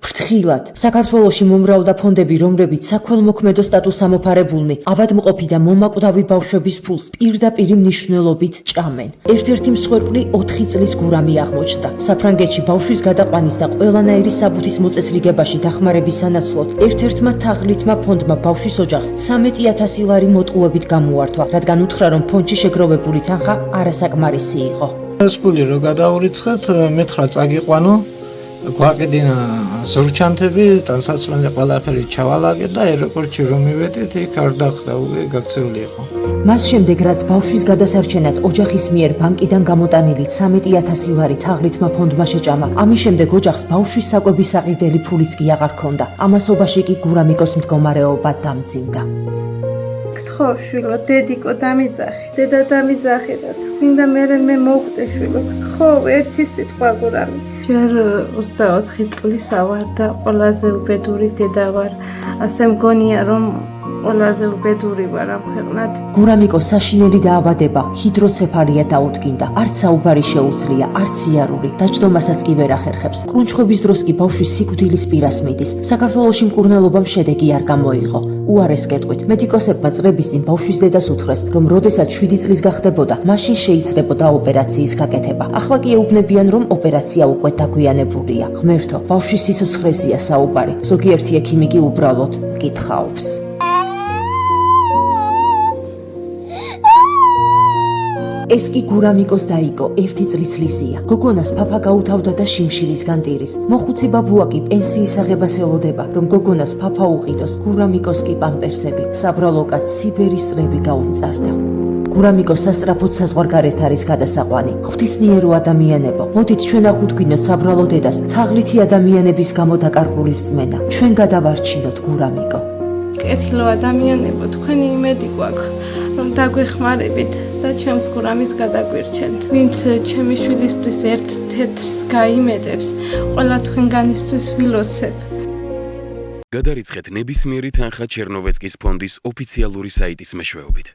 ფრთხილად. საქართველოში მომრავლდა ფონდები, რომლებიც საქველმოქმედო სტატუსს ამოფარებულნი, ავადმყოფი და მომაკვდავი ბავშვების ფულს პირდაპირ მნიშვნელობით ჭამენ. ერთ-ერთი მსხვერპლი 4 წლის გურამი აღმოჩნდა. საფრანგეთში ბავშვის გადაყვანის და ყველანაირი საბუთის მოწესრიგებაში დახმარების სანაცვლოდ ერთ-ერთმა თაღლითმა ფონდმა ბავშვის ოჯახს 13,000 ლარი მოტყუებით გამოართვა, რადგან უთხრა, რომ ფონდში შეგროვებული თანხა არასაკმარისი იყო. ეს ფული რო გადაურიცხეთ, მეთხრა წაგიყვანო, გვაკიდინა ზურჩანთები, ტანსაცმელი ყველაფერი ჩავალაგე და აეროპორტში რომ მივედით, იქ არ დახვდა, გაქცეული იყო. მას შემდეგ, რაც ბავშვის გადასარჩენად ოჯახის მიერ ბანკიდან გამოტანილი 13,000 ლარი თაღლითმა ფონდმა შეჭამა, ამის შემდეგ ოჯახს ბავშვის საკვების საყიდელი ფულიც კი აღარ ჰქონდა. ამასობაში კი გურამიკოს მდგომარეობა დამძიმდა. გთხოვ შვილო, დედიკო დამიძახი, დედა დამიძახი და თქინდა მე მოვკვდე შვილო, გთხოვ ერთი სიტყვა გურამი. ჯერ 24 წლისა ვარ და ყველაზე უბედური დედა ვარ. ასე მგონია რომ ყველაზე უბედური ვარ ამ ქვეყნად. გურამიკოს საშინელი დაავადება ჰიდროცეფალია დაუდგინდა. არც საუბარი შეუძლია, არც სიარული. დაჯდომასაც კი ვერ ახერხებს. კრუნჩხვების დროს კი ბავშვის სიკვდილის პირას მიდის. საქართველოში მკურნალობამ შედეგი არ გამოიღო. უარეს კეთყვით, მედიკოსებმა წლების წინ ბავშვის დედას უთხრეს, რომ როდესაც 7 წლის გახდებოდა, მაშინ შეიძლებოდა ოპერაციის გაკეთება. ახლა კი ეუბნებიან, რომ ოპერაცია უკვე დაგვიანებულია. ღმერთო, ბავშვის სიცოცხლეზეა საუბარი. ზოგიერთი ექიმი კი უბრალოდ მკითხაობს. ეს კი გურამიკოს დაიგო 1 წლის ლიზია. გოგონას ფაფა გაუთავდა და შიმშილის განტირის. მოხუცი ბაბუა კი პენსიის აღებას ელოდება, რომ გოგონას ფაფა უყიდოს, გურამიკოს კი პამპერსები. საბრალო კაცს სიბერის წრები გაუმწარდა. გურამიკოს სასწრაფოდ საზღვარგარეთ არის გადასაყვანი. ღვთისმიერო ადამიანებო, მოდით ჩვენ აღვდგინოთ საბრალო დედას თაღლითი ადამიანების გამო დაკარგული რწმენა. ჩვენ გადავარჩინოთ გურამიკო. კეთილო ადამიანებო, თქვენი იმედი გვაქვს, რომ დაგვეხმარებით და ჩემს გურამის გადაგვირჩენთ. ვინც ჩემი შვილისთვის ერთ თეთრს გაიმეტებს, ყველა თქვენგანისთვის ვილოცებ. გადარიცხეთ ნებისმიერი თანხა ჩერნოვეცკის ფონდის ოფიციალური საიტის მეშვეობით.